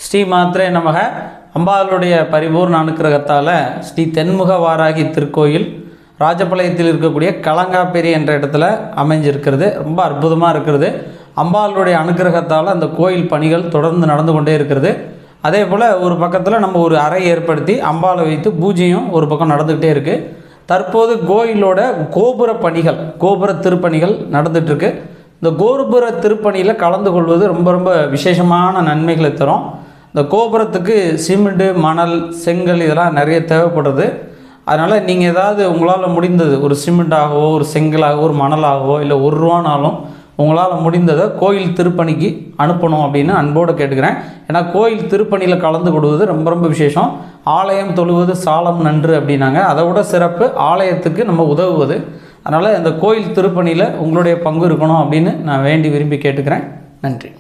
ஸ்ரீ மாத்ரே நமக. அம்பாளுடைய பரிபூர்ண அனுக்கிரகத்தால் ஸ்ரீ தென்முக வாராகி திருக்கோயில் ராஜபாளையத்தில் இருக்கக்கூடிய கலங்காப்பேரி என்ற இடத்துல அமைஞ்சிருக்கிறது. ரொம்ப அற்புதமாக இருக்கிறது. அம்பாளுடைய அனுக்கிரகத்தால் அந்த கோயில் பணிகள் தொடர்ந்து நடந்து கொண்டே இருக்கிறது. அதே போல் ஒரு பக்கத்தில் நம்ம ஒரு அறை ஏற்படுத்தி அம்பாளை வைத்து பூஜையும் ஒரு பக்கம் நடந்துக்கிட்டே இருக்குது. தற்போது கோயிலோட கோபுர பணிகள், கோபுர திருப்பணிகள் நடந்துகிட்ருக்கு. இந்த கோபுர திருப்பணியில் கலந்து கொள்வது ரொம்ப ரொம்ப விசேஷமான நன்மைகளை தரும். இந்த கோபுரத்துக்கு சிமெண்ட்டு, மணல், செங்கல் இதெல்லாம் நிறைய தேவைப்படுறது. அதனால் நீங்கள் ஏதாவது உங்களால் முடிந்தது ஒரு சிமெண்ட்டாகவோ ஒரு செங்கலாகவோ ஒரு மணலாகவோ இல்லை ₹1 உங்களால் முடிந்ததை கோயில் திருப்பணிக்கு அனுப்பணும் அப்படின்னு அன்போடு கேட்டுக்கிறேன். ஏன்னா கோயில் திருப்பணியில் கலந்து கொள்வது ரொம்ப ரொம்ப விசேஷம். ஆலயம் தொழுவது சாலம் நன்று அப்படின்னாங்க. அதை விட சிறப்பு ஆலயத்துக்கு நம்ம உதவுவது. அதனால் இந்த கோயில் திருப்பணியில் உங்களுடைய பங்கு இருக்கணும் அப்படின்னு நான் வேண்டி விரும்பி கேட்டுக்கிறேன். நன்றி.